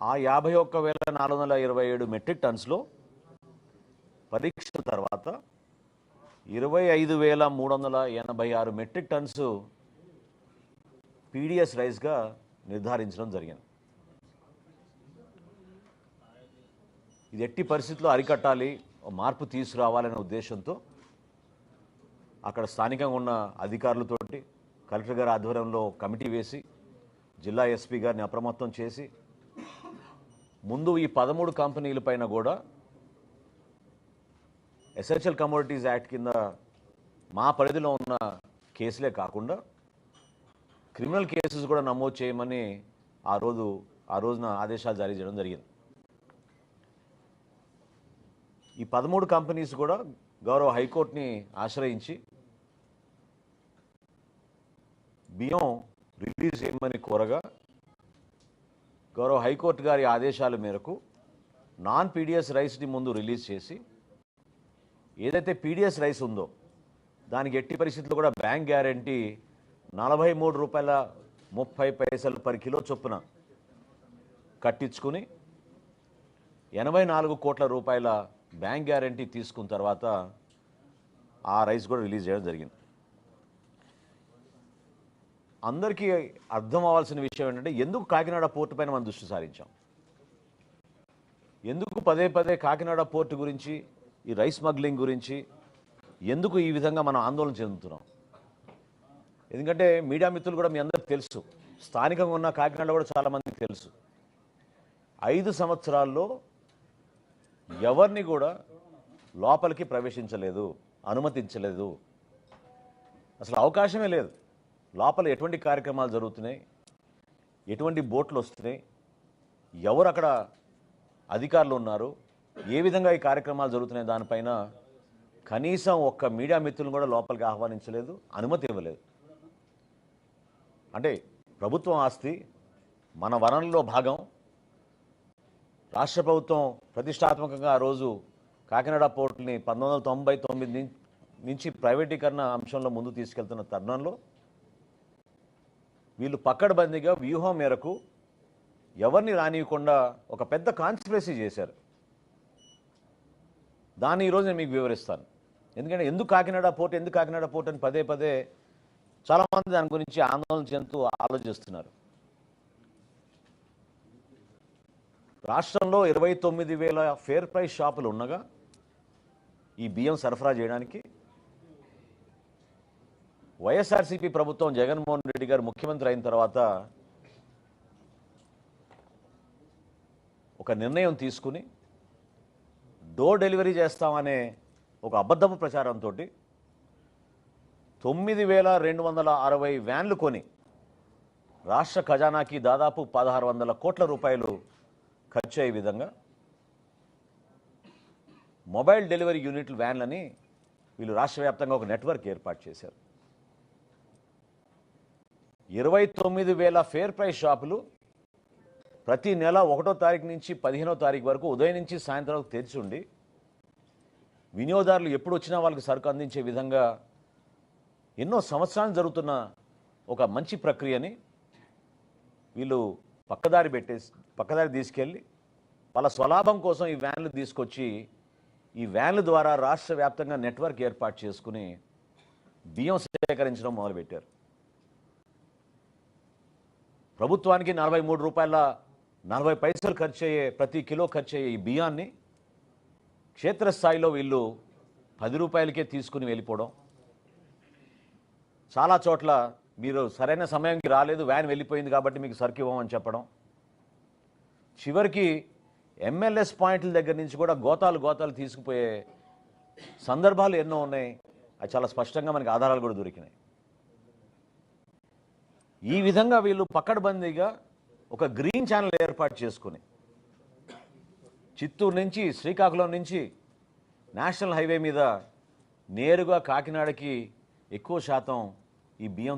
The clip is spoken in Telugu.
ఆ 51,427 మెట్రిక్ టన్స్లో పరీక్ష తర్వాత 25,386 మెట్రిక్ టన్స్ పీడిఎస్ రైస్గా నిర్ధారించడం జరిగింది. ఇది ఎట్టి పరిస్థితుల్లో అరికట్టాలి, మార్పు తీసుకురావాలనే ఉద్దేశంతో అక్కడ స్థానికంగా ఉన్న అధికారులతోటి కలెక్టర్ గారి ఆధ్వర్యంలో కమిటీ వేసి జిల్లా ఎస్పీ గారిని అప్రమత్తం చేసి ముందు ఈ 13 కంపెనీలపైన కూడా ఎసెన్షియల్ కమోడిటీస్ యాక్ట్ కింద మా పరిధిలో ఉన్న కేసులే కాకుండా క్రిమినల్ కేసెస్ కూడా నమోదు చేయమని ఆ రోజున ఆదేశాలు జారీ చేయడం జరిగింది. ఈ 13 కంపెనీస్ కూడా గౌరవ హైకోర్టుని ఆశ్రయించి బియ్యం రిలీజ్ చేయమని కోరగా గౌరవ హైకోర్టు గారి ఆదేశాల మేరకు నాన్ పీడిఎస్ రైస్ని ముందు రిలీజ్ చేసి ఏదైతే పీడిఎస్ రైస్ ఉందో దానికి ఎట్టి పరిస్థితుల్లో కూడా బ్యాంక్ గ్యారంటీ ₹43.30 పర్ కిలో చొప్పున కట్టించుకుని 84 కోట్ల రూపాయల బ్యాంక్ గ్యారంటీ తీసుకున్న తర్వాత ఆ రైస్ కూడా రిలీజ్ చేయడం జరిగింది. అందరికీ అర్థం అవ్వాల్సిన విషయం ఏంటంటే ఎందుకు కాకినాడ పోర్టు పైన మనం దృష్టి సారించాం, ఎందుకు పదే పదే కాకినాడ పోర్టు గురించి ఈ రైస్ స్మగ్లింగ్ గురించి ఎందుకు ఈ విధంగా మనం ఆందోళన చెందుతున్నాం. ఎందుకంటే మీడియా మిత్రులు కూడా మీ అందరికీ తెలుసు, స్థానికంగా ఉన్న కాకినాడలో కూడా చాలామందికి తెలుసు, 5 సంవత్సరాల్లో ఎవరిని కూడా లోపలికి ప్రవేశించలేదు, అనుమతించలేదు, అసలు అవకాశమే లేదు. లోపల ఎటువంటి కార్యక్రమాలు జరుగుతున్నాయి, ఎటువంటి బోట్లు వస్తున్నాయి, ఎవరు అక్కడ అధికారులు ఉన్నారు, ఏ విధంగా ఈ కార్యక్రమాలు జరుగుతున్నాయి దానిపైన కనీసం ఒక్క మీడియా మిత్రులను కూడా లోపలికి ఆహ్వానించలేదు, అనుమతి ఇవ్వలేదు. అంటే ప్రభుత్వం ఆస్తి, మన వనరుల్లో భాగం, రాష్ట్ర ప్రభుత్వం ప్రతిష్టాత్మకంగా ఆ రోజు కాకినాడ పోర్టుని 1999 నుంచి ప్రైవేటీకరణ అంశంలో ముందు తీసుకెళ్తున్న తరుణంలో వీళ్ళు పక్కడబందీగా వ్యూహం మేరకు ఎవరిని రానియకుండా ఒక పెద్ద కాన్స్పిరసీ చేశారు. దాన్ని ఈరోజు నేను మీకు వివరిస్తాను. ఎందుకంటే ఎందుకు కాకినాడ పోర్ట్ అని పదే పదే చాలామంది దాని గురించి ఆందోళన చెందుతూ ఆలోచిస్తున్నారు. రాష్ట్రంలో 29,000 ఫేర్ ప్రైస్ షాపులు ఉండగా ఈ బియ్యం సరఫరా చేయడానికి వైఎస్ఆర్సీపీ ప్రభుత్వం జగన్మోహన్ రెడ్డి గారు ముఖ్యమంత్రి అయిన తర్వాత ఒక నిర్ణయం తీసుకుని డోర్ డెలివరీ చేస్తామనే ఒక అబద్ధపు ప్రచారంతో 9,260 వ్యాన్లు కొని రాష్ట్ర ఖజానాకి దాదాపు 1,600 కోట్ల రూపాయలు ఖర్చు అయ్యే విధంగా మొబైల్ డెలివరీ యూనిట్లు వ్యాన్లని వీళ్ళు రాష్ట్ర వ్యాప్తంగా ఒక నెట్వర్క్ ఏర్పాటు చేశారు. 29,000 ఫేర్ ప్రైస్ షాపులు ప్రతి నెల 1వ తారీఖు నుంచి 15వ తారీఖు వరకు ఉదయం నుంచి సాయంత్రం వరకు తెరిచి ఉండి వినియోగదారులు ఎప్పుడు వచ్చినా వాళ్ళకి సరుకు అందించే విధంగా ఎన్నో సంవత్సరాలు జరుగుతున్న ఒక మంచి ప్రక్రియని వీళ్ళు పక్కదారి తీసుకెళ్ళి వాళ్ళ స్వలాభం కోసం ఈ వ్యాన్లు తీసుకొచ్చి ఈ వ్యాన్ల ద్వారా రాష్ట్ర వ్యాప్తంగా నెట్వర్క్ ఏర్పాటు చేసుకుని బియ్యం సేకరించడం మొదలుపెట్టారు. ప్రభుత్వానికి ₹43.40 ఖర్చు అయ్యే ప్రతి కిలో ఖర్చు అయ్యే ఈ బియ్యాన్ని క్షేత్రస్థాయిలో వీళ్ళు ₹10కే తీసుకుని వెళ్ళిపోవడం, చాలా చోట్ల మీరు సరైన సమయానికి రాలేదు, వ్యాన్ వెళ్ళిపోయింది కాబట్టి మీకు సరుకు ఇవ్వమని చెప్పడం, చివరికి ఎంఎల్ఎస్ పాయింట్ల దగ్గర నుంచి కూడా గోతాలు తీసుకుపోయే సందర్భాలు ఎన్నో ఉన్నాయి. అది చాలా స్పష్టంగా మనకి ఆధారాలు కూడా దొరికినాయి. ఈ విధంగా వీళ్ళు పక్కడబందీగా ఒక గ్రీన్ ఛానల్ ఏర్పాటు చేసుకుని చిత్తూరు నుంచి శ్రీకాకుళం నుంచి నేషనల్ హైవే మీద నేరుగా కాకినాడకి ఎక్కువ శాతం ఈ బియ్యం